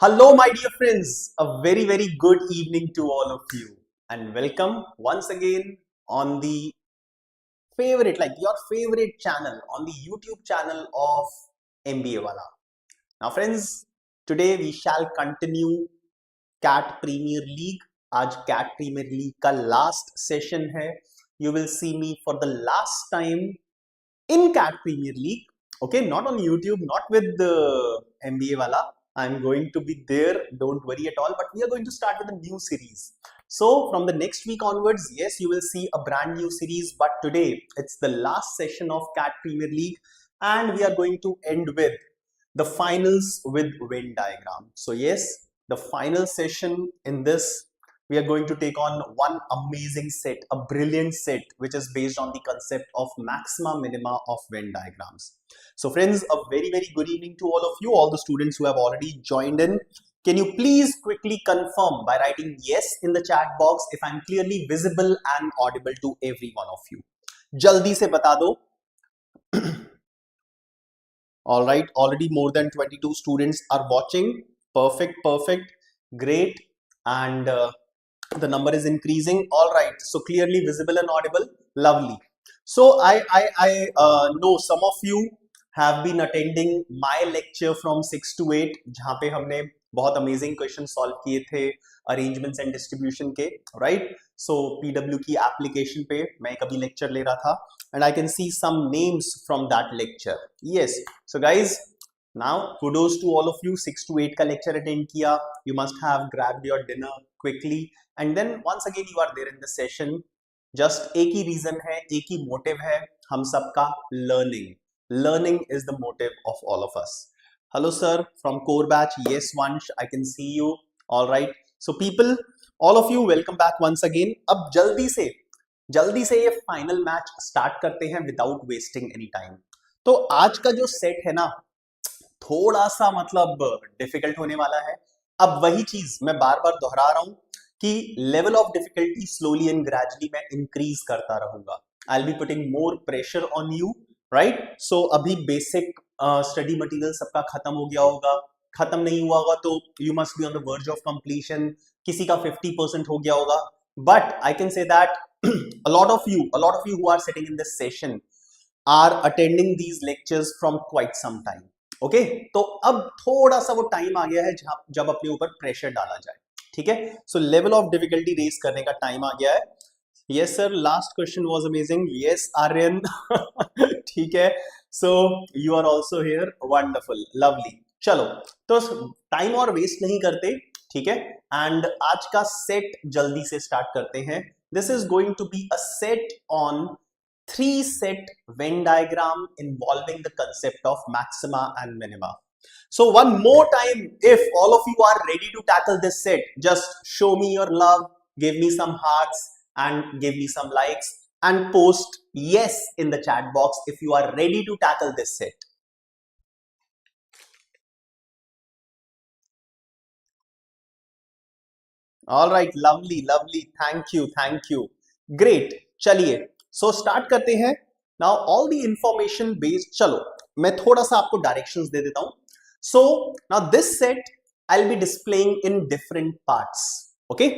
Hello, my dear friends. A very good evening to all of you, and welcome once again on the favorite, like your favorite channel, on the YouTube channel of MBA Wallah. Now, friends, today we shall continue CAT Premier League. आज CAT Premier League का last session है. You will see me for the last time in CAT Premier League. Okay, not on YouTube, not with the MBA Wala. I'm going to be there, don't worry at all, but we are going to start with a new series. So from the next week onwards, yes, you will see a brand new series, but today it's the last session of CAT Premier League and we are going to end with the finals with Venn diagram. So yes, the final session in this, we are going to take on one amazing set, a brilliant set, which is based on the concept of maxima minima of Venn diagrams. So friends, a very good evening to all of you, all the students who have already joined in. Can you please quickly confirm by writing yes in the chat box if I'm clearly visible and audible to every one of you? Jaldi se bata do. All right, already more than 22 students are watching. Perfect, great. And the number is increasing. All right, so clearly visible and audible. Lovely. So I know some of you have been attending my lecture from 6 to 8, जहाँ पे हमने बहुत amazing question solve किए थे arrangements and distribution के, right? So PW की application पे मैं कभी lecture ले रहा था and I can see some names from that lecture. Yes, so guys, now kudos to all of you. 6 to 8 का lecture attend किया. You must have grabbed your dinner quickly and then once again you are there in the session. Just एक ही reason है, एक ही motive है हम सबका, learning. Learning is the motive of all of us. Hello sir, from core batch. Yes Vansh, I can see you. All right, so people, all of you, welcome back once again. अब जल्दी से ये final match start करते हैं without wasting any time. तो आज का जो सेट है ना, थोड़ा सा मतलब डिफिकल्ट होने वाला है. अब वही चीज मैं बार बार दोहरा रहा हूं कि level of difficulty slowly and gradually मैं इंक्रीज करता रहूंगा. I will be putting more pressure on you, right? So अभी बेसिक स्टडी मटेरियल सबका खत्म हो गया होगा. खत्म नहीं हुआ होगा तो you must be on the verge of completion. किसी का 50% हो गया होगा. But I can say that a lot of you who are sitting in this session are attending these lectures from quite some time. Okay, तो अब थोड़ा सा वो टाइम आ गया है जब अपने ऊपर प्रेशर डाला जाए. ठीक है, so level of difficulty raise करने का टाइम आ गया है. Yes sir, last question was amazing. Yes Aryan. ठीक है, so you are also here. Wonderful, lovely. चलो, तो टाइम और वेस्ट नहीं करते. ठीक है, एंड आज का सेट जल्दी से स्टार्ट करते हैं. This is going to be a set on 3-set Venn diagram involving the concept of maxima and minima. So one more time, if all of you are ready to tackle this set, just show me your love, give me some hearts and give me some likes and post yes in the chat box if you are ready to tackle this set. All right, lovely. Thank you. Great. चलिए, so start करते हैं. Now all the information based, चलो मैं थोड़ा सा आपको directions दे देता हूँ. So now this set I'll be displaying in different parts. Okay.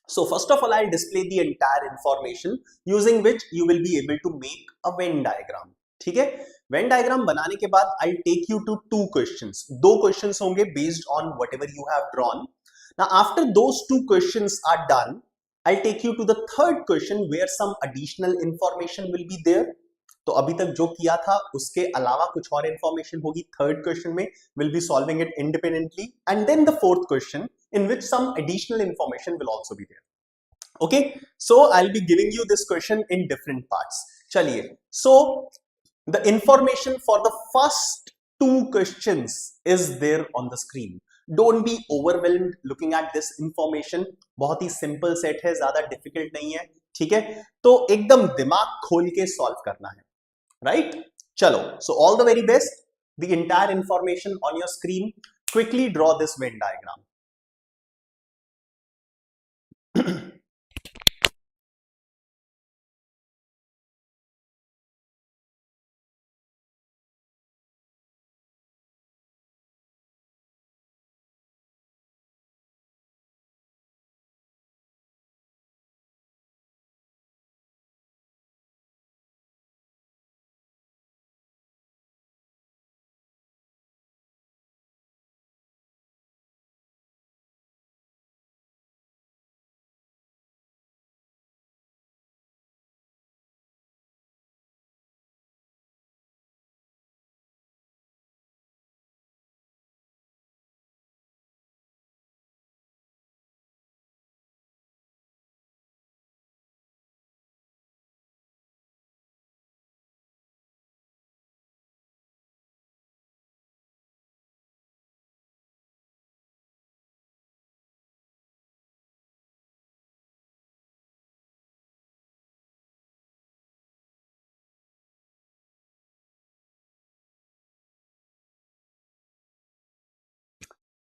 So first of all, I'll display the entire information using which you will be able to make a Venn diagram. ठीक है, Venn diagram बनाने के बाद I'll take you to 2 questions. 2 questions होंगे based on whatever you have drawn. Now after those 2 questions are done, I'll take you to the third question where some additional information will be there. तो अभी तक जो किया था उसके अलावा कुछ और information होगी third question में. We'll be solving it independently. And then the fourth question in which some additional information will also be there. Okay, so I'll be giving you this question in different parts. चलिए, so the information for the first 2 questions is there on the screen. Don't be overwhelmed looking at this information. बहुत ही simple set है, ज़्यादा difficult नहीं है. ठीक है, तो एकदम दिमाग खोल के solve करना है, right? चलो, so all the very best. The entire information on your screen. Quickly draw this Venn diagram.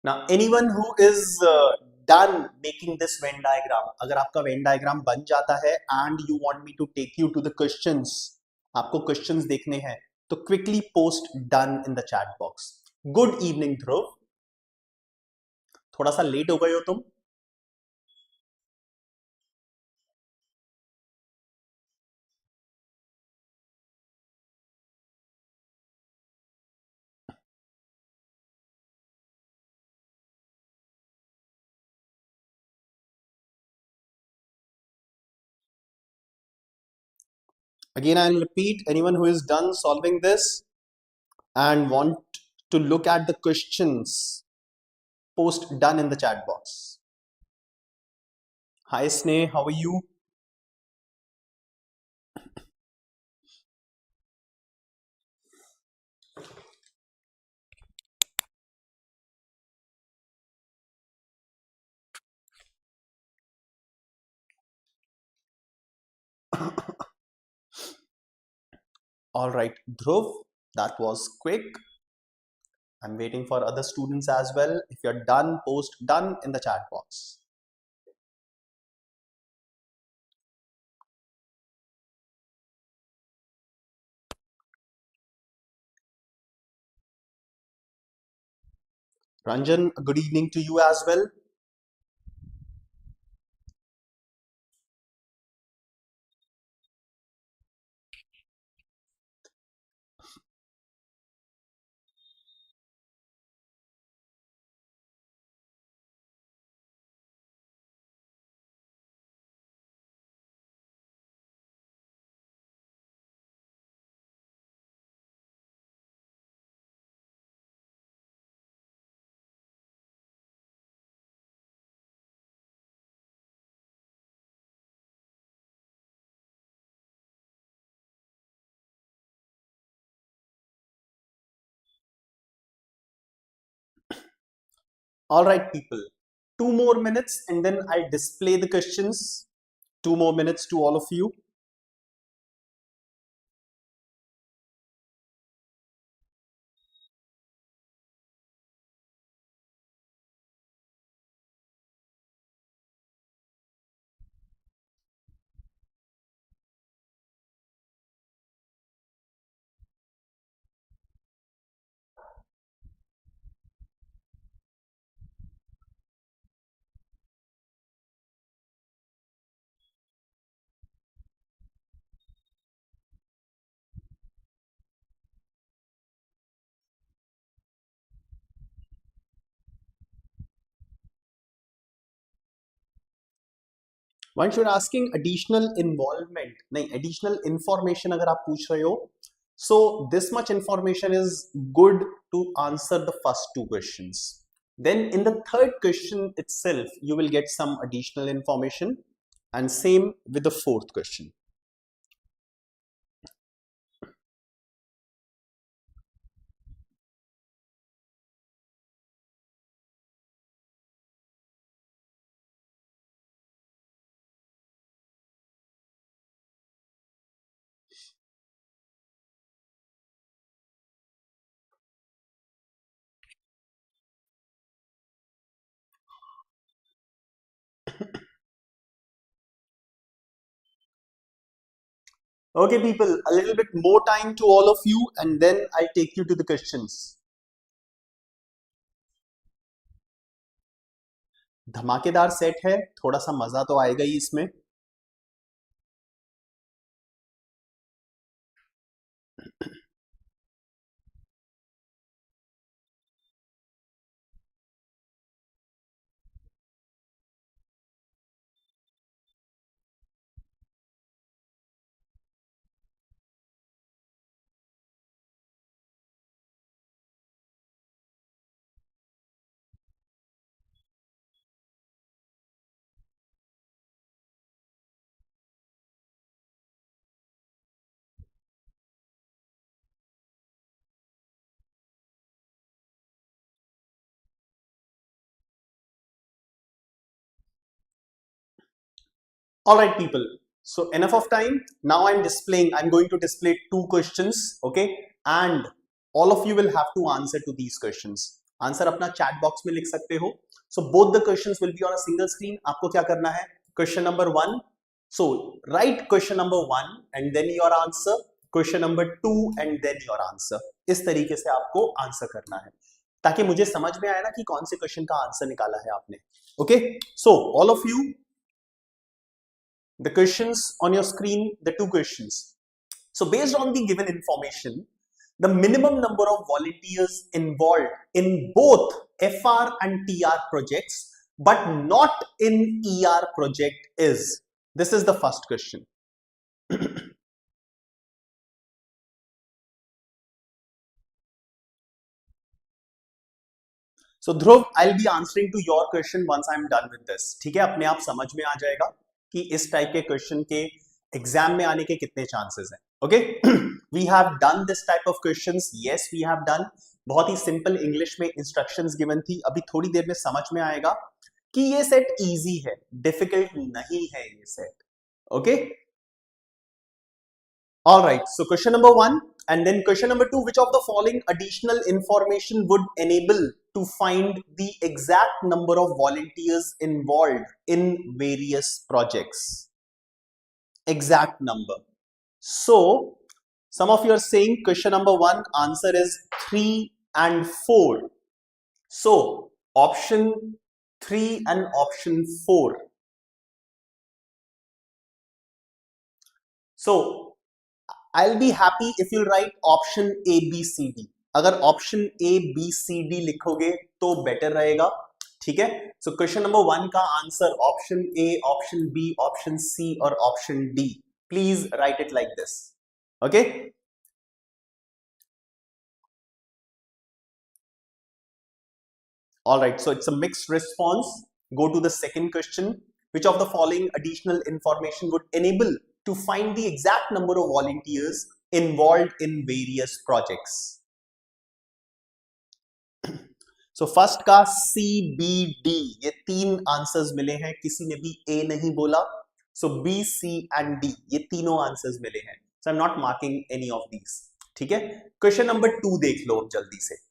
Now anyone who is done making this Venn diagram, अगर आपका Venn diagram बन जाता है and you want me to take you to the questions, आपको questions देखने हैं, तो quickly post done in the chat box. Good evening Dhruv, थोड़ा सा लेट हो गए हो तुम. Again, I'll repeat, anyone who is done solving this and want to look at the questions, post done in the chat box. Hi Sneh, how are you? All right, Dhruv, that was quick. I'm waiting for other students as well. If you're done, post done in the chat box. Ranjan, good evening to you as well. All right, people. 2 more minutes and then I'll display the questions. 2 more minutes to all of you. Once you're asking additional involvement, नहीं, additional information अगर आप पूछ रहे हो, so this much information is good to answer the first two questions. Then in the third question itself, you will get some additional information, and same with the fourth question. Okay, people, a little bit more time to all of you, and then I'll take you to the questions. धमाकेदार set है, थोड़ा सा मजा तो आएगा ही इसमें. All right, people. So enough of time. Now I'm going to display two questions, okay? And all of you will have to answer to these questions. Answer अपना chat box में लिख सकते हो. So both the questions will be on a single screen. आपको क्या करना है, question number 1, so write question number 1 and then your answer, question number 2 and then your answer. इस तरीके से आपको आंसर करना है ताकि मुझे समझ में आए ना कि कौन से क्वेश्चन का आंसर निकाला है आपने. Okay, so all of you, the questions on your screen, the two questions. So based on the given information, the minimum number of volunteers involved in both FR and TR projects but not in ER project is, this is the first question. So Dhruv, I'll be answering to your question once I'm done with this. ठीक है, अपने आप समझ में आ जाएगा कि इस type के क्वेश्चन के एग्जाम में आने के कितने चांसेस हैं. Okay, we have done this type of questions. Yes, we have done. बहुत ही सिंपल इंग्लिश में इंस्ट्रक्शंस गिवन थी. अभी थोड़ी देर में समझ में आएगा कि ये सेट इजी है, डिफिकल्ट नहीं है ये set. Okay, all right, so question number 1 and then question number 2, which of the following additional information would enable to find the exact number of volunteers involved in various projects? Exact number. So some of you are saying question number 1 answer is 3 and 4. So option 3 and option 4. So I'll be happy if you write option A, B, C, D. अगर option A, B, C, D लिखोगे तो better रहेगा. ठीक है, so question number 1 का answer option A, option B, option C और option D. Please write it like this. Okay. All right, so it's a mixed response. Go to the second question. Which of the following additional information would enable to find the exact number of volunteers involved in various projects? So first का C, B, D, ये 3 answers मिले हैं. किसी ने भी A नहीं बोला. So B, C and D, ये तीनों आंसर्स मिले हैं. So I'm not marking any of these. ठीक है, क्वेश्चन नंबर 2 देख लो जल्दी से.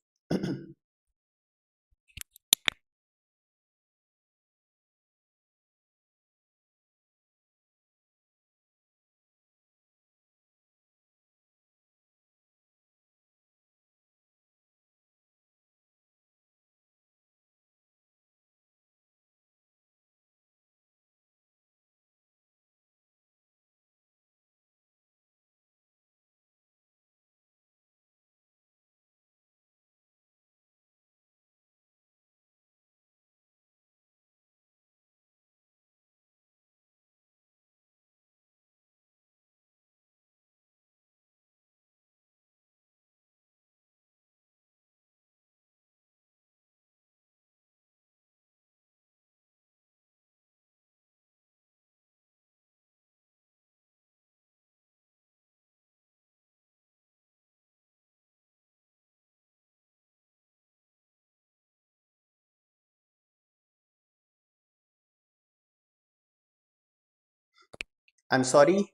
I'm sorry.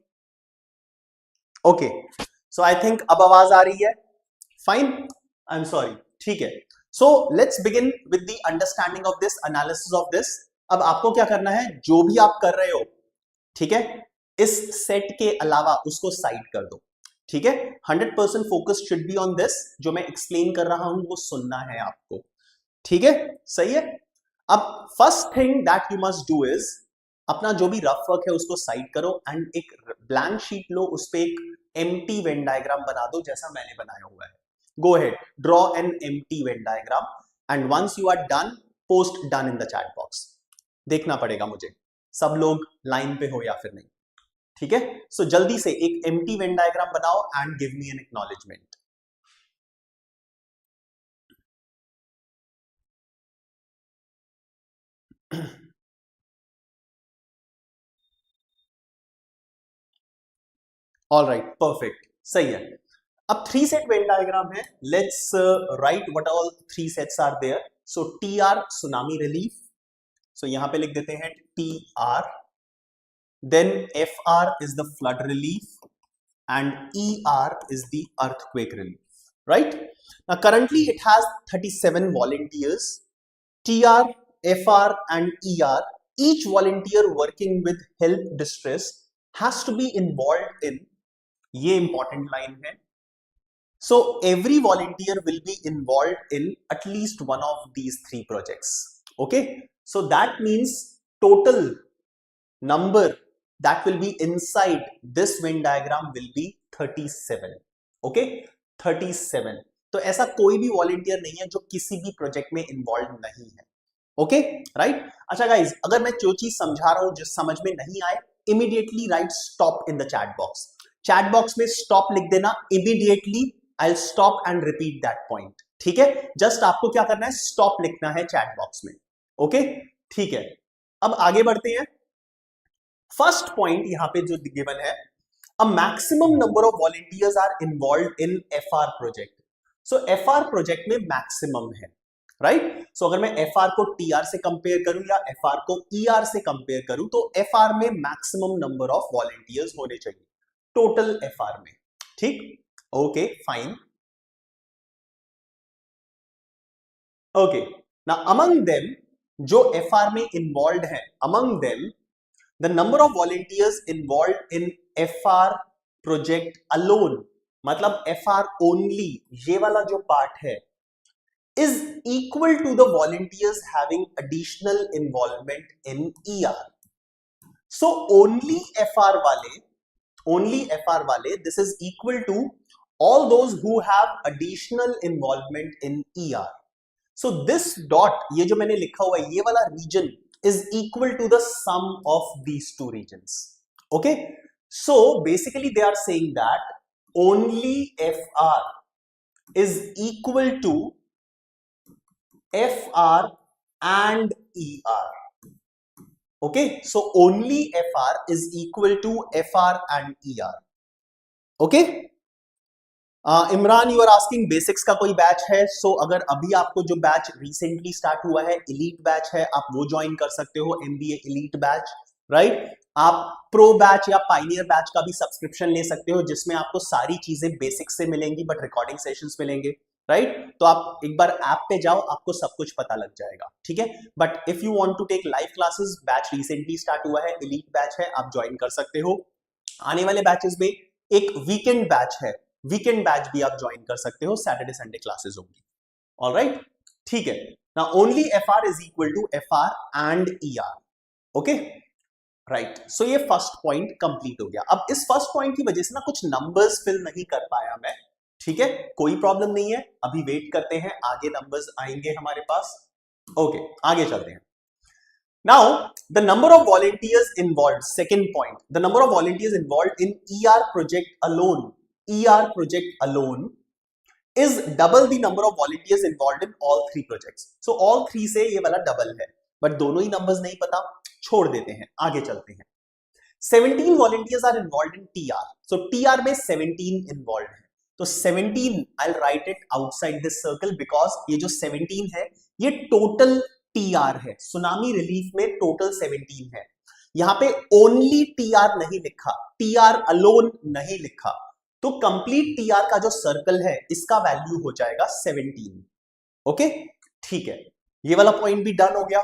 Okay, so I think अब आवाज आ रही है. Fine. I'm sorry. ठीक है. So let's begin with the understanding of this, analysis of this. अब आपको क्या करना है, जो भी आप कर रहे हो, ठीक है, इस सेट के अलावा उसको साइड कर दो. ठीक है, 100% focus should be on this. जो मैं एक्सप्लेन कर रहा हूं वो सुनना है आपको. ठीक है, सही है. अब first thing that you must do is, अपना जो भी रफ वर्क है उसको साइड करो एंड एक ब्लैंक शीट लो, उस पे एक एम्प्टी वेन डायग्राम बना दो जैसा मैंने बनाया हुआ है. Go ahead, draw an empty Venn diagram and once you are done, post done in the chat box. देखना पड़ेगा मुझे सब लोग लाइन पे हो या फिर नहीं. ठीक है, सो जल्दी से एक एम्प्टी वेन डायग्राम बनाओ and give me an acknowledgement. All right, perfect, सही है. अब 3 सेट वेन डायग्राम है. Let's write what all 3 sets are there. So T R tsunami relief, so यहां पे लिख देते हैं T R. Then F R is the flood relief and E R is the earthquake relief. right? Now currently it has 37 volunteers, TR, FR and ER. Each volunteer working with help distress has to be involved in, ये important line है, so every volunteer will be involved in at least one of these three projects. Okay, so that means total number that will be inside this Venn diagram will be 37. Okay, 37. तो ऐसा कोई भी volunteer नहीं है जो किसी भी project में इन्वॉल्व नहीं है. Okay, right. अच्छा गाइज, अगर मैं जो चीज समझा रहा हूं जिस समझ में नहीं आए, immediately right stop in the chat box. Chat box में स्टॉप लिख देना immediately. I will stop and repeat that point. ठीक है, जस्ट आपको क्या करना है, स्टॉप लिखना है चैट बॉक्स में. ओके, ठीक है. अब आगे बढ़ते हैं. फर्स्ट पॉइंट यहां पे जो गिवन है, a maximum number of volunteers are involve in FR project. So FR project में मैक्सिमम है, राइट. सो अगर मैं एफआर को टीआर से कंपेयर करूं या एफआर को ईआर से कंपेयर करूं, तो एफआर में मैक्सिमम नंबर ऑफ वॉलंटियर्स होने चाहिए टोटल एफआर में. ठीक, okay, fine. Okay, now among them, जो एफआर में इन्वॉल्व है, among them the number of volunteers involved in FR project alone, मतलब FR only, ये वाला जो पार्ट है, is equal to the volunteers having additional involvement in ER. So only FR वाले, this is equal to all those who have additional involvement in ER. So this dot, ये जो मैंने लिखा हुआ है, ये वाला region is equal to the sum of these two regions. Okay, so basically they are saying that only FR is equal to FR and ER. Okay, so only FR is equal to FR and ER. Okay, Imran, you are asking basics का कोई batch है. सो अगर अभी आपको जो batch recently start हुआ है, elite batch है, आप वो ज्वाइन कर सकते हो, एमबीए एलीट बैच, राइट. आप प्रो बैच या पाइनियर बैच का भी सब्सक्रिप्शन ले सकते हो, जिसमें आपको सारी चीजें बेसिक्स से मिलेंगी बट रिकॉर्डिंग सेशंस मिलेंगे, राइट. तो आप एक बार ऐप पे जाओ, आपको सब कुछ पता लग जाएगा. ठीक है, but if you want to take live classes, batch recently start हुआ है, एलीट बैच है, आप ज्वाइन कर सकते हो. आने वाले बैचेस में एक वीकेंड बैच है, वीकेंड बैच भी आप ज्वाइन कर सकते हो, सैटरडे संडे क्लासेस होंगी. ऑलराइट, ठीक है. Now only FR is equal to FR and ER. Okay, right. So ये फर्स्ट पॉइंट कंप्लीट हो गया. अब इस फर्स्ट पॉइंट की वजह से ना कुछ नंबर्स फिल नहीं कर पाया मैं. ठीक है, कोई प्रॉब्लम नहीं है, अभी वेट करते हैं, आगे नंबर्स आएंगे हमारे पास. ओके, आगे चलते हैं. Now, the number of volunteers involved, second point, the number of volunteers involved in ER project alone is double the number of volunteers involved in all three projects. So all three से ये वाला double है, but दोनों ही numbers नहीं पता, छोड़ देते हैं, आगे चलते हैं. 17 volunteers are involved in TR. So TR में 17 involved है. तो 17 I'll write it outside this circle because ये जो 17 है ये टोटल TR है. सुनामी रिलीफ में टोटल 17 है. यहाँ पे ओनली TR नहीं लिखा, TR अलोन नहीं लिखा, तो कंप्लीट TR का जो सर्कल है इसका वैल्यू हो जाएगा 17. ओके, ठीक है, ये वाला पॉइंट भी डन हो गया.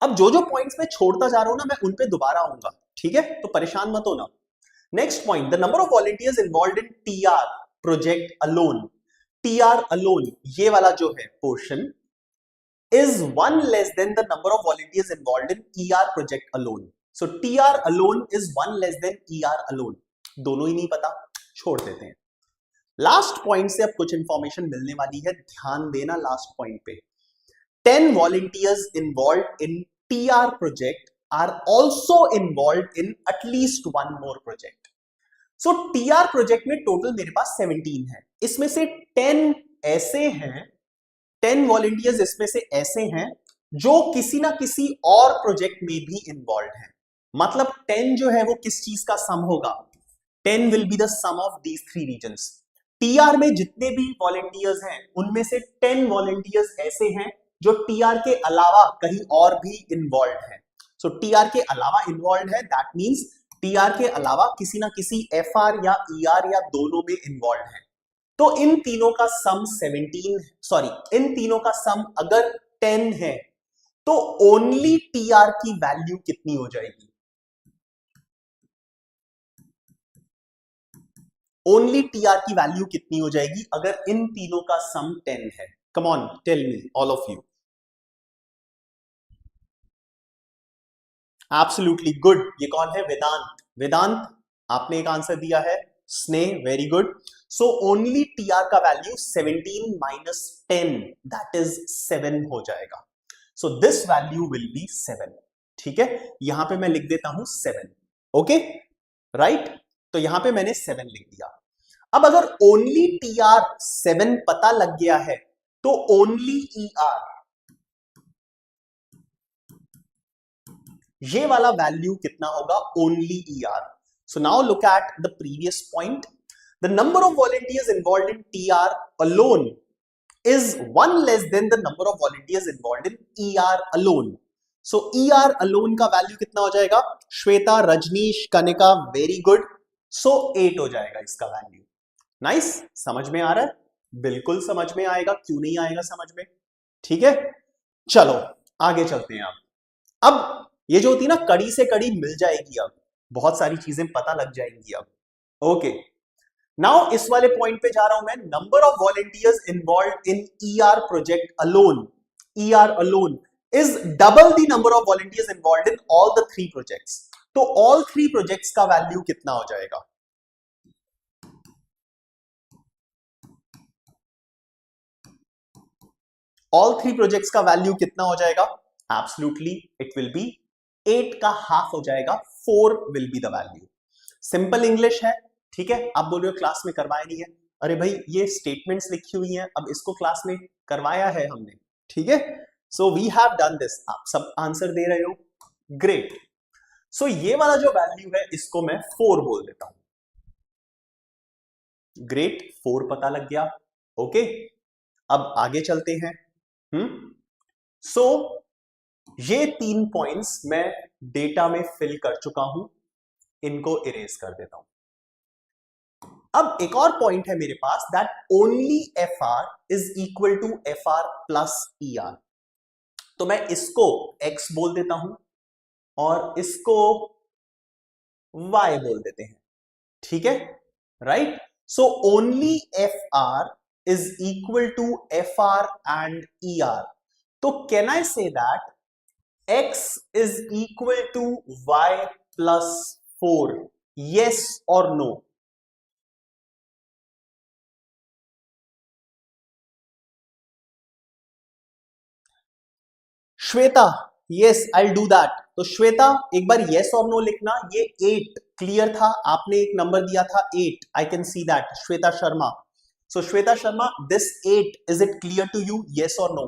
अब जो जो पॉइंट्स मैं छोड़ता जा रहा हूं ना, मैं उन पे दोबारा आऊंगा. ठीक है, तो परेशान मत होना. Next point, the number of volunteers involved in TR project alone. TR alone, ये वाला जो है portion, is one less than the number of volunteers involved in ER project alone. So TR alone is one less than ER alone. दोनों ही नहीं पता, छोड़ देते हैं. लास्ट पॉइंट से अब कुछ इंफॉर्मेशन मिलने वाली है, ध्यान देना लास्ट पॉइंट पे. 10 volunteers involved in TR project are also involved in at least one more project. So TR project में टोटल मेरे पास 17 है, इसमें से 10 ऐसे हैं, 10 वॉलंटियर्स इसमें से ऐसे हैं जो किसी ना किसी और प्रोजेक्ट में भी इन्वॉल्व हैं. मतलब 10 जो है वो किस चीज का सम होगा, 10 will be the sum of these three reasons. TR में जितने भी वॉलंटियर्स हैं उनमें से 10 वॉलंटियर्स ऐसे हैं जो टीआर के अलावा कहीं और भी इन्वॉल्व हैं. सो टीआर के अलावा इन्वॉल्व है, दैट मींस टीआर के अलावा किसी ना किसी एफआर या ईआर या दोनों में इन्वॉल्व है. तो इन तीनों का सम 17, सॉरी इन तीनों का सम अगर 10 है तो ओनली टीआर की वैल्यू कितनी हो जाएगी? ओनली टीआर की वैल्यू कितनी हो जाएगी अगर इन तीनों का सम 10 है? Come on tell me all of you. Absolutely good. ये कौन है? वेदांत. वेदांत आपने एक आंसर दिया है. स्नेह very good. So only TR का वैल्यू 17 माइनस 10 दैट इज 7 हो जाएगा. So this value will be 7. ठीक है, यहां पे मैं लिख देता हूं 7. ओके राइट, तो यहां पे मैंने 7 लिख दिया. अब अगर ओनली टीआर 7 पता लग गया है तो ओनली ईआर, ये वाला वैल्यू कितना होगा? Only ER. So now look at the previous point. The number of volunteers involved in TR alone is 1 less than the number of volunteers involved in ER alone. So ER alone का value कितना हो जाएगा? Shweta, Rajnish, Kanika very good. So 8 हो जाएगा इसका value. Nice. समझ में आ रहा है? बिल्कुल समझ में आएगा, क्यों नहीं आएगा समझ में? ठीक है, चलो आगे चलते हैं. अब ये जो होती है ना, कड़ी से कड़ी मिल जाएगी. अब बहुत सारी चीजें पता लग जाएंगी. अब ओके, नाउ इस वाले पॉइंट पे जा रहा हूं मैं. Number of volunteers involved in ER project alone, ER alone is double the number of volunteers involved in all the 3 projects. तो ऑल 3 प्रोजेक्ट्स का वैल्यू कितना हो जाएगा? ऑल 3 प्रोजेक्ट्स का वैल्यू कितना हो जाएगा? एब्सोल्युटली इट विल बी 8 का हाफ हो जाएगा. 4 will be the value. Simple English है. ठीक है, आप बोल रहे हो क्लास में करवाया नहीं है. अरे भाई ये स्टेटमेंट्स लिखी हुई हैं, अब इसको क्लास में करवाया है हमने. ठीक है, so we have done this. आप सब आंसर दे रहे हो, ग्रेट. सो ये वाला जो वैल्यू है इसको मैं 4 बोल देता हूं. ग्रेट, 4 पता लग गया. ओके, अब आगे चलते हैं. सो ये 3 पॉइंट्स मैं डेटा में फिल कर चुका हूं, इनको इरेज कर देता हूं. अब एक और पॉइंट है मेरे पास, that only F R is equal to F R plus E R. तो मैं इसको x बोल देता हूं और इसको y बोल देते हैं. ठीक है, right. So only F R is equal to F R and E R. तो can I say that x is equal to y plus 4? Yes or no? Shweta, yes I'll do that. तो श्वेता एक बार yes और no लिखना. ये 8 clear था, आपने एक number दिया था 8. I can see that. Shweta Sharma. So Shweta Sharma, this 8 is it clear to you? Yes or no?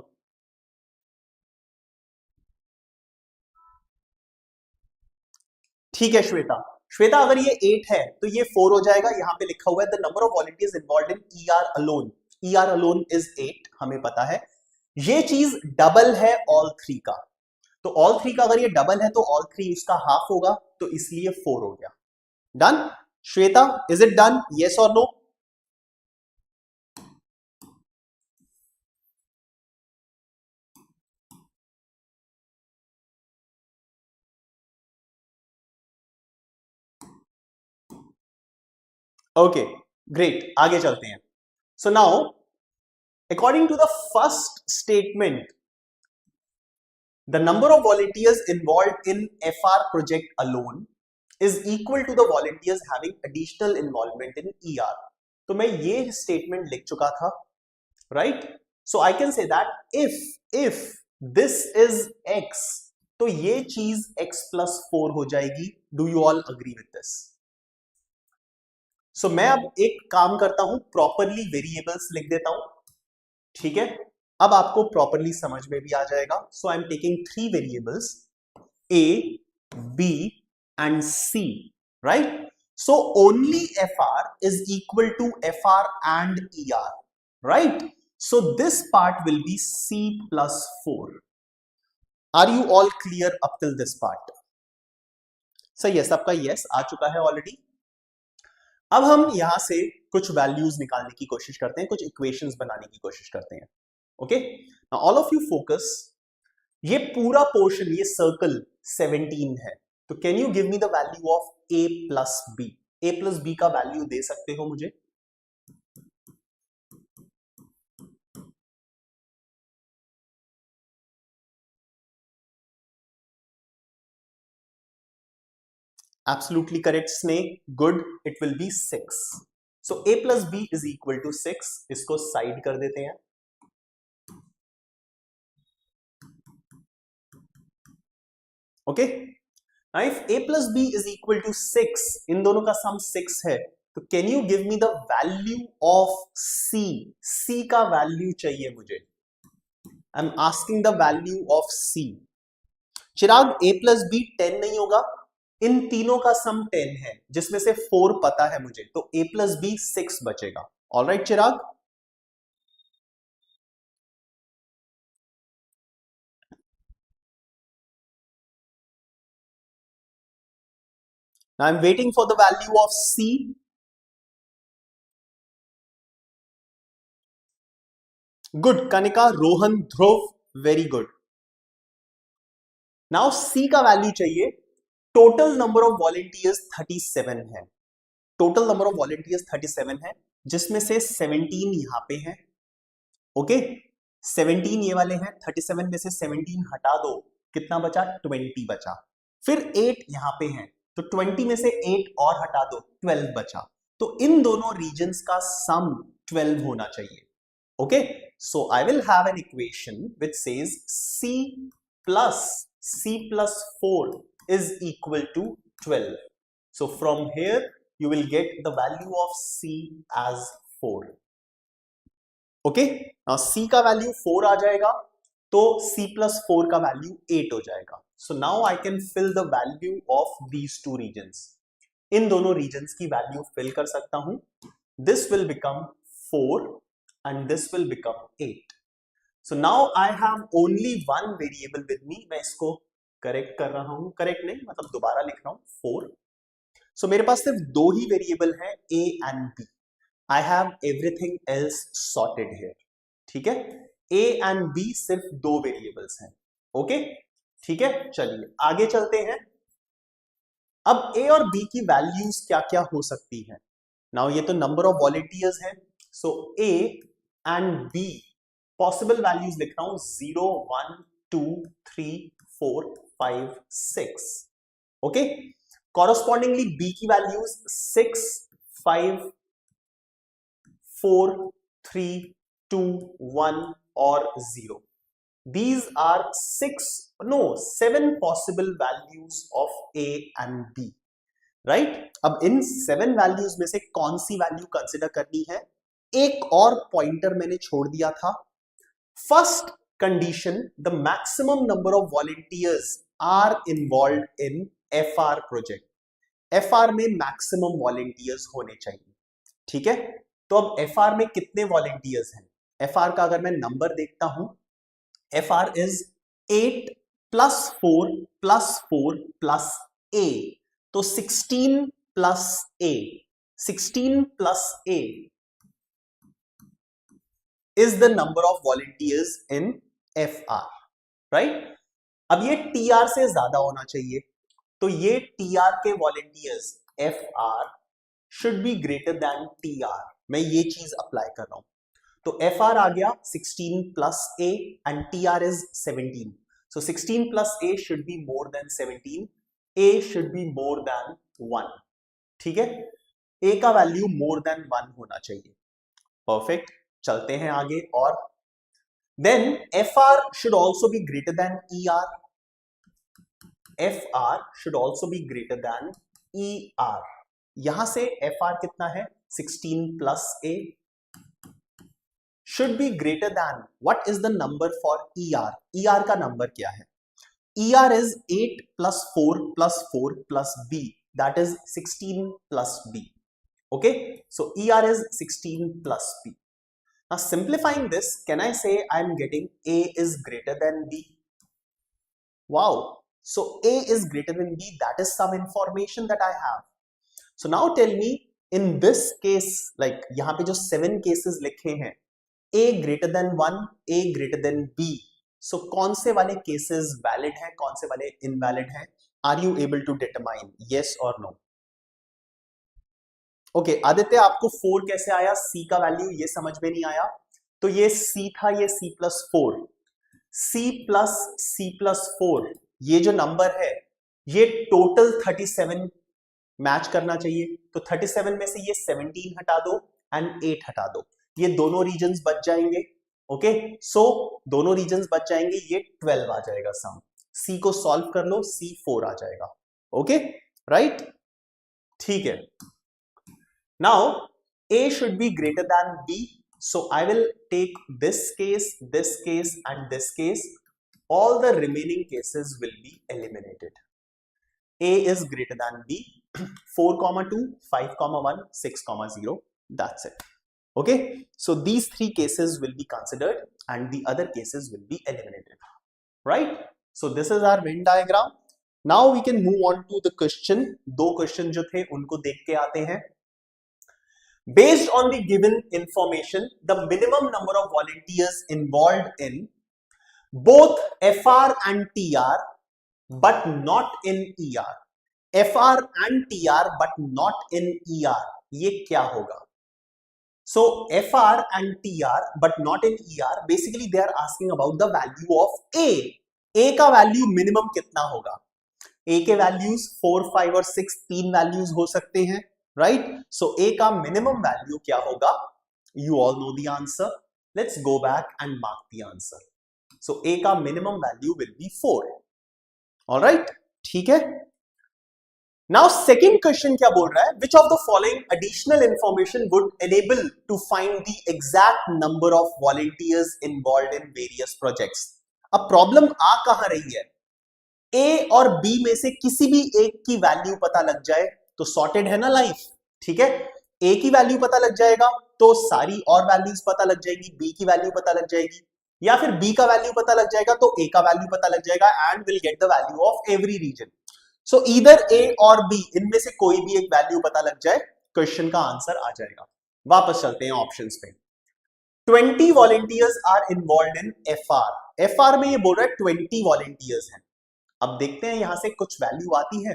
ठीक है श्वेता. श्वेता अगर ये 8 है तो ये 4 हो जाएगा. यहां पे लिखा हुआ है the number of volunteers involved in ER alone. ER alone is 8, हमें पता है. ये चीज डबल है ऑल 3 का. तो ऑल 3 का अगर ये डबल है तो ऑल 3 उसका हाफ होगा, तो इसलिए 4 हो गया. Done. Shweta, is it done? Yes और नो? ओके ग्रेट, आगे चलते हैं. So now according to the first statement, the number of volunteers involved in FR project alone is equal to the volunteers having additional involvement in ER. तो मैं ये statement लिख चुका था, right? So I can say that if this is x, तो ये चीज x plus 4 हो जाएगी. Do you all agree with this? So मैं अब एक काम करता हूं, properly variables लिख देता हूं. ठीक है, अब आपको प्रॉपरली समझ में भी आ जाएगा. So I am taking 3 variables a, b and c, right. So only fr is equal to fr and er, right. So this part will be c plus 4. Are you all clear up till this part? सही है, सबका yes आ चुका है already. अब हम यहां से कुछ वैल्यूज निकालने की कोशिश करते हैं, कुछ इक्वेशंस बनाने की कोशिश करते हैं. Okay, now all of you focus. ये पूरा पोर्शन, ये सर्कल 17 है, तो can you give me the value of a plus B? a plus B का वैल्यू दे सकते हो मुझे? Absolutely correct, Snake. Good. It will be 6. So a plus b is equal to 6. इसको साइड कर देते हैं. Okay. Now if a plus b is equal to 6, इन दोनों का सम 6 है, तो can you give me the value of c? c का value चाहिए मुझे. I'm asking the value of c. Chirag, a plus b 10 नहीं होगा. इन तीनों का सम 10 है, जिसमें से 4 पता है मुझे, तो a प्लस बी 6 बचेगा. All right Chirag. Now I'm waiting for the value of c. Good, Kanika, Rohan, Dhruv, very good. Now c का वैल्यू चाहिए. टोटल नंबर ऑफ वॉलंटियर्स 37 है. टोटल नंबर ऑफ वॉलंटियर्स 37 है, जिसमें से 17 यहां पे हैं. ओके, 17 ये वाले हैं. 37 में से 17 हटा दो, कितना बचा? 20 बचा. फिर 8 यहां पे हैं, तो 20 में से 8 और हटा दो, 12 बचा. तो इन दोनों रीजन्स का सम 12 होना चाहिए. Okay, so I will have an equation which says c plus 4 is equal to 12. So from here you will get the value of c as 4. Okay, now c का वैल्यू 4 आ जाएगा, तो c plus 4 का value 8 हो जाएगा. So now I can fill the value of these two regions. इन दोनों regions की value fill कर सकता हूं. This will become 4 and this will become 8. So now I have only one variable with me. मैं इसको correct कर रहा हूं, करेक्ट नहीं मतलब दोबारा लिख रहा हूं, 4. So मेरे पास सिर्फ दो ही वेरिएबल हैं, a and b. I have everything else sorted here. ठीक है, a and b सिर्फ दो वेरिएबल्स हैं. ओके, ठीक है, चलिए आगे चलते हैं. अब a और b की वैल्यूज क्या क्या हो सकती हैं. नाउ ये तो नंबर ऑफ वॉलंटियर्स है. सो a and b possible values लिख रहा हूं, 0 1 2 3 4 5 6. ओके, कॉरस्पॉन्डिंगली b की वैल्यूज 6 5 4 3 2 1 और 0. These are 7 possible values of a and b. Right, अब इन 7 वैल्यूज में से कौन सी वैल्यू कंसिडर करनी है? एक और पॉइंटर मैंने छोड़ दिया था. First condition, the maximum number of volunteers are involved in FR project. FR में maximum volunteers होने चाहिए. ठीक है, तो अब FR में कितने volunteers हैं? FR का अगर मैं नंबर देखता हूं, FR is 8 plus 4 plus 4 plus A. तो 16 plus A. 16 plus A is the number of volunteers in FR, right? अब ये TR से ज्यादा होना चाहिए, तो ये TR के volunteers FR should be greater than TR. मैं ये चीज अप्लाई कर रहा हूं, तो FR आ गया 16 plus A and TR is 17. So 16 plus A should be more than 17. A should be more than 1. ठीक है, A का वैल्यू more than 1 होना चाहिए. परफेक्ट, चलते हैं आगे. और then FR should also be greater than ER. FR should also be greater than ER. यहां से FR कितना है? 16 plus A should be greater than, what is the number for ER? ER का नंबर क्या है? ER is 8 plus 4 plus 4 plus B, that is 16 plus B. Okay, so ER is 16 plus B. Now simplifying this, can I say I'm getting A is greater than B? Wow, so A is greater than B, that is some information that I have. So now tell me, in this case like यहाँ पे जो 7 cases लिखे हैं, A greater than 1, A greater than B, सो कौन से वाले cases valid हैं, कौन से वाले इनवैलिड हैं? Are you able to determine yes और नो? ओके आदित्य, आपको 4 कैसे आया? C का वैल्यू ये समझ में नहीं आया, तो ये C था, ये C+4, C+4, ये जो नंबर है ये टोटल 37 मैच करना चाहिए, तो 37 में से ये 17 हटा दो एंड 8 हटा दो, ये दोनों रीजन्स बच जाएंगे। ओके सो दोनों रीजन्स बच जाएंगे, ये 12 आ जाएगा सम। C को सॉल्व कर लो, C 4 आ जाएगा। ओके राइट, ठीक है। Now A should be greater than B, so I will take this case and this case. All the remaining cases will be eliminated. A is greater than B, 4,2, 5,1, 6,0, that's it. Okay, so these 3 cases will be considered and the other cases will be eliminated, right? So this is our Venn diagram. Now we can move on to the question. 2 question जो थे उनको देख के आते हैं। Based on the given information, the minimum number of volunteers involved in both FR and TR but not in ER. FR and TR but not in ER, ये क्या होगा? So FR and TR but not in ER, basically they are asking about the value of A. A का value minimum कितना होगा? A के values 4, 5 और 6 3 values हो सकते हैं, राइट? सो A का मिनिमम वैल्यू क्या होगा? You all know the answer. Let's go back and mark the answer. So A का minimum value will be 4. All right, ठीक है। Now second question क्या बोल रहा है? Which of the following additional information would enable to find the exact number of volunteers involved in various projects? अब problem आ कहां रही है? A और B में से किसी भी एक की वैल्यू पता लग जाए तो सॉर्टेड है ना लाइफ, ठीक है। A की वैल्यू पता लग जाएगा तो सारी और वैल्यूज पता लग जाएगी, B की वैल्यू पता लग जाएगी, या फिर B का वैल्यू पता लग जाएगा तो A का वैल्यू पता लग जाएगा and will get the value of every region. So either A और B, इनमें से कोई भी एक वैल्यू पता लग जाए, क्वेश्चन का आंसर आ जाएगा। वापस चलते हैं ऑप्शंस पे। 20 volunteers are involve in FR। FR में ये बोल रहा है 20 वॉलंटियर्स हैं। अब देखते हैं यहां से कुछ वैल्यू आती है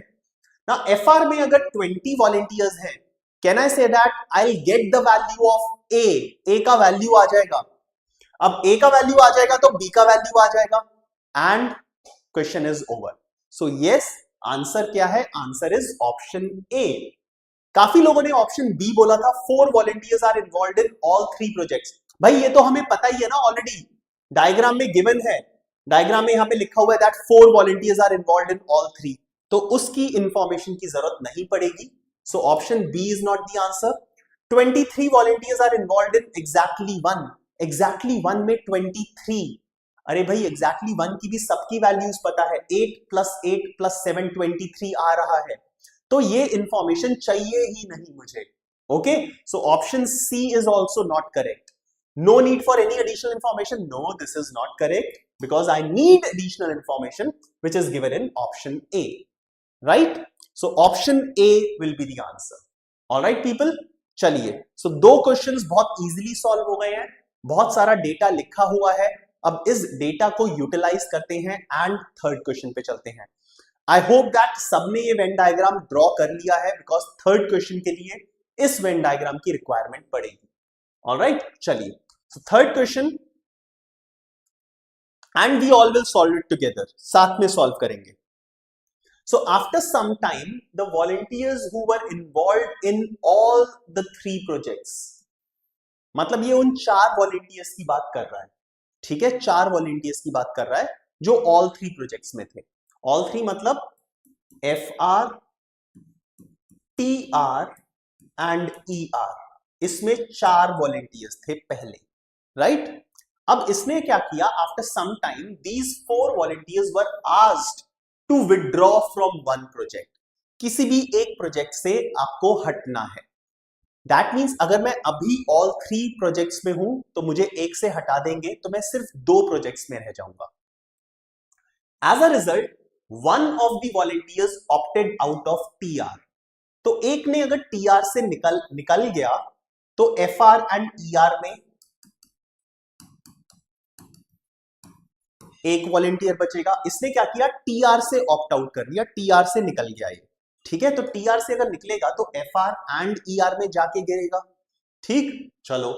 ना। FR में अगर 20 वॉलंटियर्स हैं, can I say that I get the value of A। A का वैल्यू आ जाएगा। अब A का वैल्यू आ जाएगा तो B का वैल्यू आ जाएगा and question is over. So yes, answer क्या है? Answer is option A। काफी लोगों ने ऑप्शन B बोला था, 4 volunteers are involve in all 3 projects. भाई ये तो हमें पता ही है ना, ऑलरेडी डायग्राम में गिवन है, डायग्राम में यहां पे लिखा हुआ है that 4 volunteers are involve in all 3, तो उसकी इंफॉर्मेशन की जरूरत नहीं पड़ेगी। So option B is not the answer. 23 volunteers are involve in exactly 1। Exactly 1 में 23, अरे भाई एग्जैक्टली 1 की भी सबकी वैल्यूज पता है, 8 + 7 23 आ रहा है, तो ये इंफॉर्मेशन चाहिए ही नहीं मुझे। Okay, so option C is also not correct. No need for any additional information. No, this is not correct because I need additional information which is given in option A, right? So option A will be the answer. All right, people. चलिए, so 2 questions बहुत easily solve हो गए हैं, बहुत सारा data लिखा हुआ है। अब इस डेटा को यूटिलाइज करते हैं एंड थर्ड क्वेश्चन पे चलते हैं। आई होप दैट सबने ये वेन डायग्राम ड्रॉ कर लिया है बिकॉज थर्ड क्वेश्चन के लिए इस वेन डायग्राम की रिक्वायरमेंट पड़ेगी। ऑल राइट, चलिए। So third question and we all will solve it together, साथ में solve करेंगे। So after some time the volunteers who were involved in all the 3 projects, मतलब ये उन 4 volunteers की बात कर रहा है, ठीक है, 4 volunteers की बात कर रहा है जो all 3 projects में थे। all 3 मतलब FR, TR and ER, इसमें 4 volunteers थे पहले, राइट? अब इसने क्या किया? After some time these 4 volunteers were asked to withdraw from 1 project. किसी भी एक प्रोजेक्ट से आपको हटना है। दैट मींस अगर मैं अभी ऑल 3 प्रोजेक्ट्स में हूं तो मुझे एक से हटा देंगे तो मैं सिर्फ 2 प्रोजेक्ट्स में रह जाऊंगा। As a result 1 of the volunteers opted out of TR। तो एक ने अगर टीआर से निकल गया तो एफआर एंड ईआर में एक वॉलेंटियर बचेगा। इसने क्या किया, टीआर से ऑप्ट आउट कर लिया, टीआर से निकल गया ये, ठीक है। तो टीआर से अगर निकलेगा तो एफआर एंड ईआर में जाके गिरेगा, ठीक। चलो,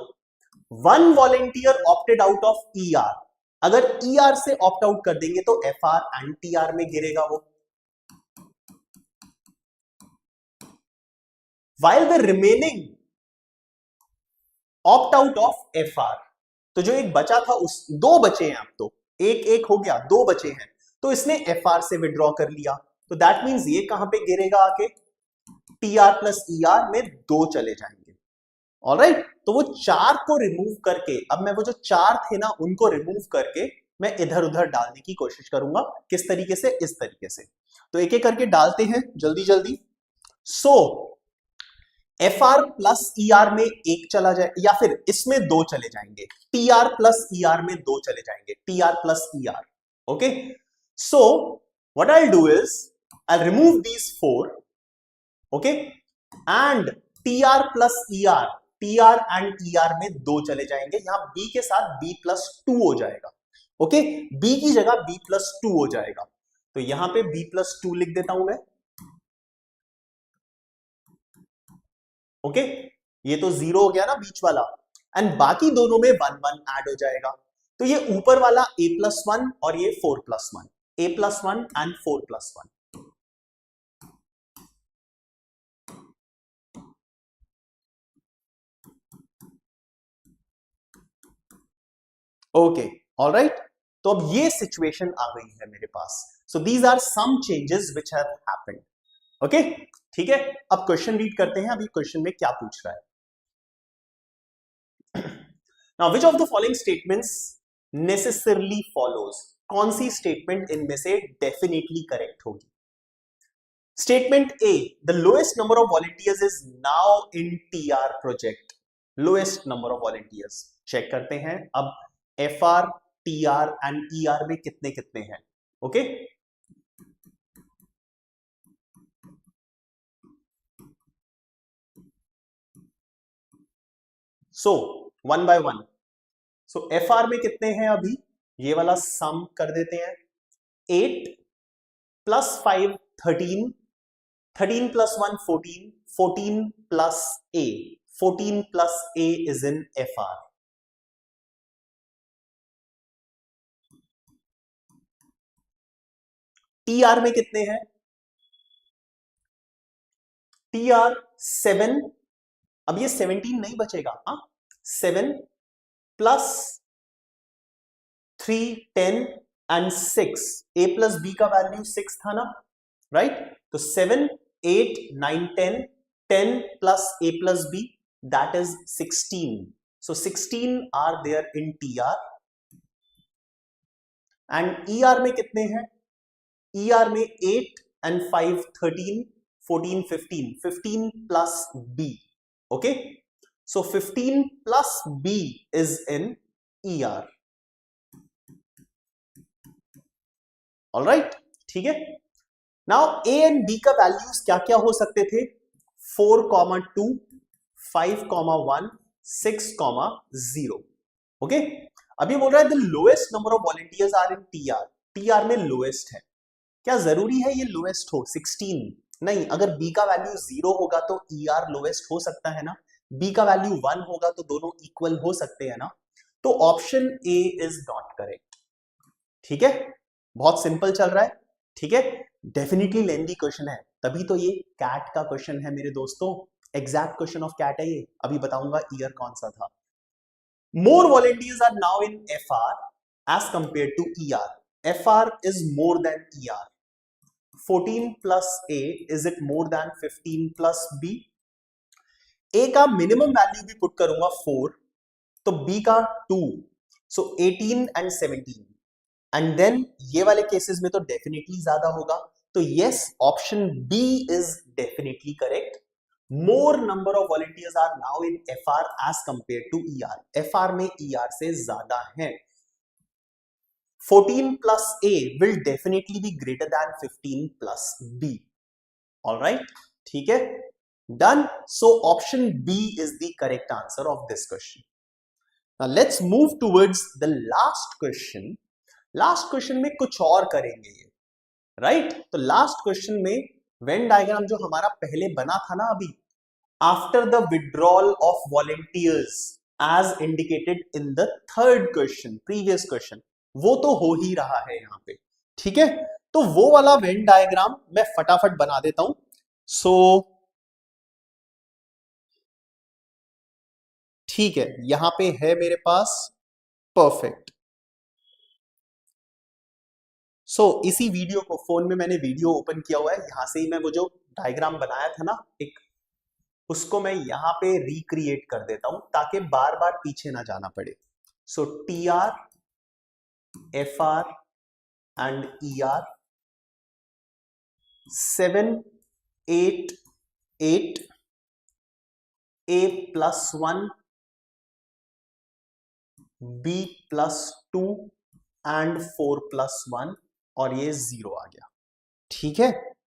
one volunteer opted out of ER, अगर ईआर से ऑप्ट आउट कर देंगे तो एफआर एंड टीआर में गिरेगा वो। while the remaining opt out of FR, तो जो एक बचा था उस दो बचे हैं, अब तो एक एक हो गया, दो बचे हैं, तो इसने FR से विड्रॉ कर लिया, तो दैट मींस ये कहां पे गिरेगा आके, TR प्लस ER में दो चले जाएंगे। ऑलराइट, तो वो चार को रिमूव करके, अब मैं वो जो चार थे ना उनको रिमूव करके मैं इधर उधर डालने की कोशिश करूंगा। किस तरीके से, इस तरीके से। तो एक एक करके डालते हैं जल्दी जल्दी। सो FR प्लस ER में एक चला जाए, या फिर इसमें दो चले जाएंगे, TR प्लस ER में दो चले जाएंगे, TR plus ER। Okay, so what I do is I remove these four, okay, and TR plus ER, TR and ER में दो चले जाएंगे, यहां B के साथ B प्लस 2 हो जाएगा। ओके, B की जगह B प्लस 2 हो जाएगा, तो यहां पे B प्लस 2 लिख देता हूं मैं। ओके, ये तो जीरो हो गया ना बीच वाला, एंड बाकी दोनों में 1 1 ऐड हो जाएगा, तो ये ऊपर वाला a प्लस 1 और ये 4 plus 1, a plus 1 and 4 plus 1। Okay, alright, तो अब ये सिचुएशन आ गई है मेरे पास। So these are some changes which have happened. Okay, ठीक है, अब क्वेश्चन रीड करते हैं। अभी क्वेश्चन में क्या पूछ रहा है। Now, which of the following statements necessarily follows? कौन सी स्टेटमेंट इनमें से डेफिनेटली करेक्ट होगी? Statement A, the lowest number of volunteers is now in TR project. Lowest number of volunteers check करते हैं अब, एफआर, टीआर एंड ईआर में कितने कितने हैं। Okay, so one by one. So FR में कितने हैं अभी, ये वाला सम कर देते हैं। 8 plus 5 13, 13 plus 1 14, 14 plus a, 14 plus a is in FR. TR में कितने हैं, टीआर 7, अब ये 17 नहीं बचेगा, हाँ 7 plus 3 10 and 6, a plus b का वैल्यू 6 था ना, राइट। तो 7 8 9 10, 10 plus a plus b that is 16। So 16 are there in TR, and ER में कितने हैं, ईआर में 8 and 5 13, 14 15, 15 plus b। Okay, so 15 plus b is in ER। Alright, ठीक है। नाउ a एंड b का वैल्यूज क्या क्या हो सकते थे, 4, 2, 5, 1, 6, 0। ओके, अभी बोल रहा है the lowest number of volunteers are in TR, TR में लोएस्ट है। क्या जरूरी है ये लोएस्ट हो 16? नहीं, अगर b का वैल्यू 0 होगा तो ER लोएस्ट हो सकता है ना, b का वैल्यू 1 होगा तो दोनों इक्वल हो सकते हैं ना, तो option A is not correct. ठीक है, बहुत सिंपल चल रहा है, ठीक है। डेफिनेटली लेंथी क्वेश्चन है, तभी तो ये कैट का क्वेश्चन है मेरे दोस्तों, एग्जैक्ट क्वेश्चन ऑफ कैट है ये। अभी बताऊंगा ईयर कौन सा था। More volunteers are now in FR as compare to ER, FR is more than ER. 14 plus A, is it more than 15 plus B? A का मिनिमम वैल्यू भी put करूंगा 4, तो बी का 2, सो 18 एंड 17, एंड देन ये वाले cases में तो definitely ज्यादा होगा, तो yes, option B is definitely correct. More number of volunteers are now in FR as compare to ER, FR में ईआर से ज्यादा है। 14 plus A will definitely be greater than 15 plus B. All right, ठीक है। Done. So option B is the correct answer of this question. Now let's move towards the last question. Last question में कुछ और करेंगे ये, right? तो last question में Venn diagram जो हमारा पहले बना था ना अभी, after the withdrawal of volunteers as indicated in the third question, previous question, वो तो हो ही रहा है यहां पे, ठीक है? तो वो वाला वेन डायग्राम मैं फटाफट बना देता हूं. सो ठीक है, यहां पे है मेरे पास. परफेक्ट. इसी वीडियो को, फोन में मैंने वीडियो ओपन किया हुआ है, यहां से ही मैं वो जो डायग्राम बनाया था ना एक, उसको मैं यहां पे रिक्रिएट कर देता हूं ताकि बार बार पीछे ना जाना पड़े. सो TR, FR and ER, 7, 8, 8, A+1, B+2 and 4+1, और ये 0 आ गया. ठीक है,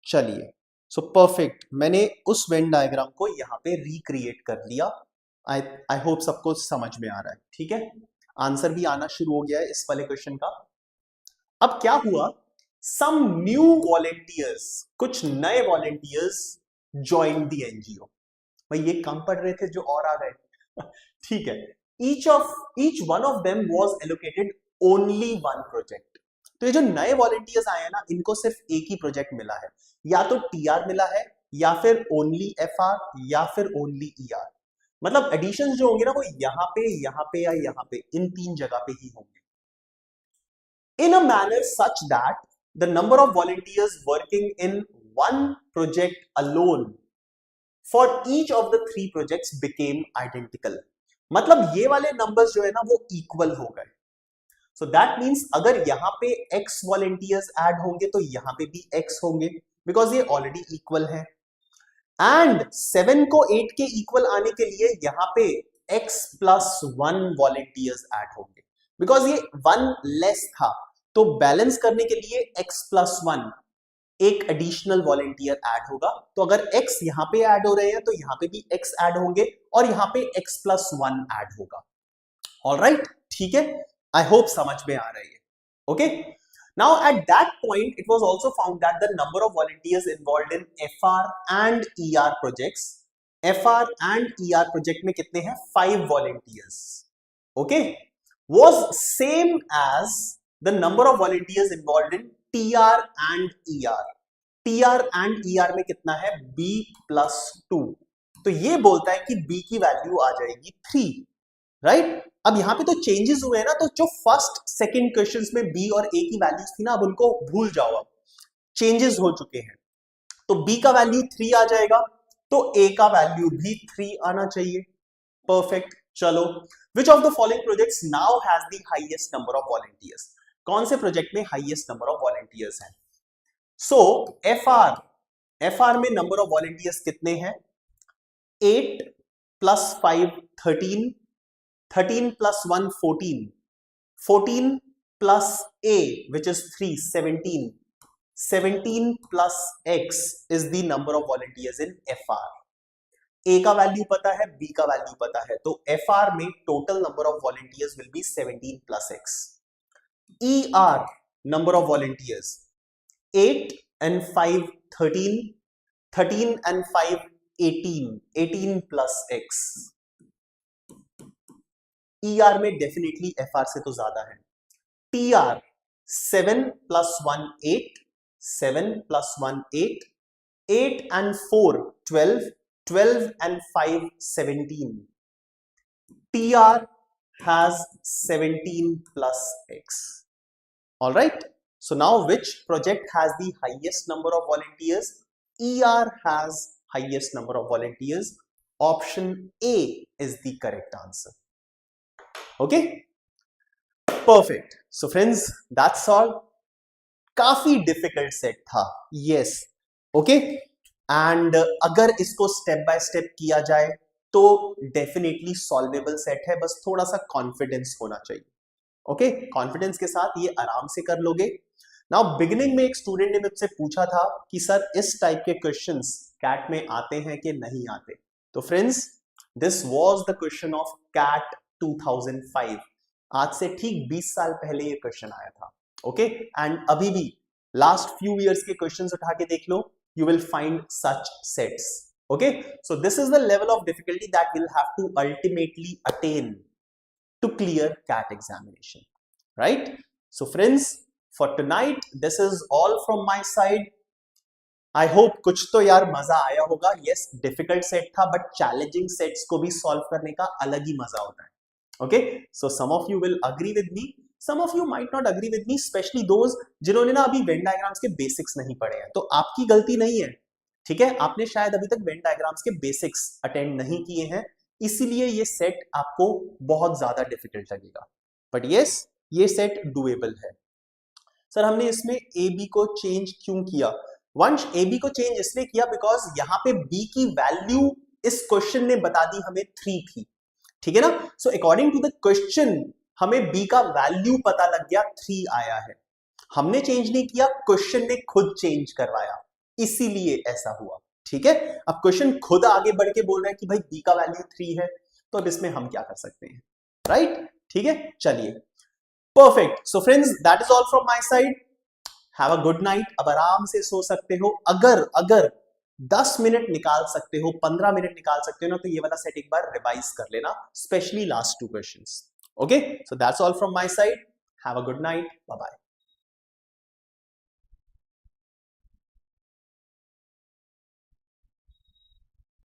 चलिए. सो परफेक्ट, मैंने उस वेन डायग्राम को यहां पे रिक्रिएट कर लिया. आई होप सबको समझ में आ रहा है. ठीक है, आंसर भी आना शुरू हो गया है इस वाले क्वेश्चन का. अब क्या हुआ, सम न्यू वॉलेंटियर्स, कुछ नए वॉलेंटियर्स ज्वाइन द एनजीओ. भाई ये कम पढ़ रहे थे जो और आ गए. ठीक है, each one of them was allocated only one project. तो ये जो नए वॉलेंटियर्स आए हैं ना, इनको सिर्फ एक ही प्रोजेक्ट मिला है, या तो TR मिला है, या फिर ओनली FR, या फिर ओनली ER. मतलब एडिशंस जो होंगे ना वो यहाँ पे या यहाँ पे, इन तीन जगह पे ही होंगे. In a manner such that the number of volunteers working in one project alone for each of the 3 projects became identical. मतलब ये वाले नंबर्स जो है ना वो इक्वल हो गए. सो दैट मीन्स अगर यहां पे X वॉलेंटियर्स ऐड होंगे तो यहां पे भी X होंगे, बिकॉज ये ऑलरेडी इक्वल है. एंड 7 को 8 के इक्वल आने के लिए यहां पे X+1 वॉलेंटियर्स ऐड होंगे, बिकॉज ये 1 लेस था. तो बैलेंस करने के लिए X+1 एक एडिशनल वॉलेंटियर ऐड होगा. तो अगर X यहां पे ऐड हो रहे हैं तो यहां पे भी X ऐड होंगे, और यहां पे X+1 ऐड होगा. ऑलराइट, ठीक है, आई होप समझ में आ रही है. Okay, now at that point it was also found that the number of volunteers involved in FR and ER projects, FR and ER project में कितने हैं, 5 volunteers. Okay, was same as the number of volunteers involved in TR and ER. TR and ER में कितना है, B+2. तो ये बोलता है कि B की वैल्यू आ जाएगी 3, राइट? अब यहां पे तो चेंजेस हुए हैं ना, तो जो फर्स्ट सेकंड क्वेश्चंस में B और A की वैल्यूज थी ना, अब उनको भूल जाओ, अब चेंजेस हो चुके हैं. तो B का वैल्यू 3 आ जाएगा, तो A का वैल्यू भी 3 आना चाहिए. परफेक्ट. चलो, which of the following projects now has the highest number of volunteers. कौन से प्रोजेक्ट में हाईएस्ट नंबर ऑफ वॉलेंटियर्स हैं? सो FR में नंबर ऑफ वॉलेंटियर्स कितने हैं, 8 + 5 13, 13 + 1 14, 14 + A which is 3 17, 17 + X is the number of volunteers in FR. A का value पता है, B का वैल्यू पता है, तो FR में total number of volunteers will be 17 + X. ER number of volunteers, 8 and 5 13, 13 and 5 18, 18 + X. ER में definitely FR से तो ज्यादा है. TR 7 + 1 8, 7 + 1 8, 8 and 4 12, 12 and 5 17. TR has 17 + X. All right. So now which project has the highest number of volunteers? ER has highest number of volunteers. Option A is the correct answer. Okay. Perfect. So friends, that's all. काफी difficult set था. Yes. Okay. And अगर इसको step by step किया जाए तो definitely solvable set है, बस थोड़ा सा कॉन्फिडेंस होना चाहिए. ओके, कॉन्फिडेंस के साथ ये आराम से कर लोगे. नाउ बिगिनिंग में एक स्टूडेंट ने मुझसे पूछा था कि सर इस टाइप के क्वेश्चंस कैट में आते हैं कि नहीं आते। तो friends, this was the question of CAT 2005। आज से ठीक 20 साल पहले ये क्वेश्चन आया था। ओके, एंड अभी भी लास्ट फ्यू इयर्स के क्वेश्चंस उठा के देख लो, you will find such sets. Okay, so this is the level of difficulty that we'll have to ultimately attain to clear CAT examination, right? So friends, for tonight this is all from my side. I hope कुछ तो यार मजा आया होगा। yes, difficult set था, but challenging sets को भी solve करने का अलग ही मजा होता है। okay, so some of you will agree with me, some of you might not agree with me, especially those जिन्होंने ना अभी वेन डायग्राम्स के बेसिक्स नहीं पढ़े हैं। तो आपकी गलती नहीं है, ठीक है, आपने शायद अभी तक वेन डायग्राम्स के बेसिक्स अटेंड नहीं किए हैं, इसीलिए ये सेट आपको बहुत ज्यादा डिफिकल्ट लगेगा। बट यस, ये सेट डुएबल है। सर हमने इसमें ए बी को चेंज क्यों किया? वंश, ए बी को चेंज इसलिए किया बिकॉज यहाँ पे बी की वैल्यू इस क्वेश्चन ने बता दी हमें 3 थी, ठीक है ना। So according to the question हमें बी का वैल्यू पता लग गया, 3 आया है। हमने चेंज नहीं किया, क्वेश्चन ने खुद चेंज करवाया, इसीलिए ऐसा हुआ, ठीक है। अब क्वेश्चन खुद आगे बढ़ के बोल रहा है कि भाई बी का वैल्यू 3 है, तो अब इसमें हम क्या कर सकते हैं, राइट? ठीक है, चलिए, perfect. So friends, that is all from my side. Have a good night. अब आराम से सो सकते हो। अगर 10 मिनट निकाल सकते हो, 15 मिनट निकाल सकते हो ना, तो ये वाला सेट एक बार रिवाइज कर लेना, specially last 2 questions. Okay, so that's all from my side. Have a good night, bye bye.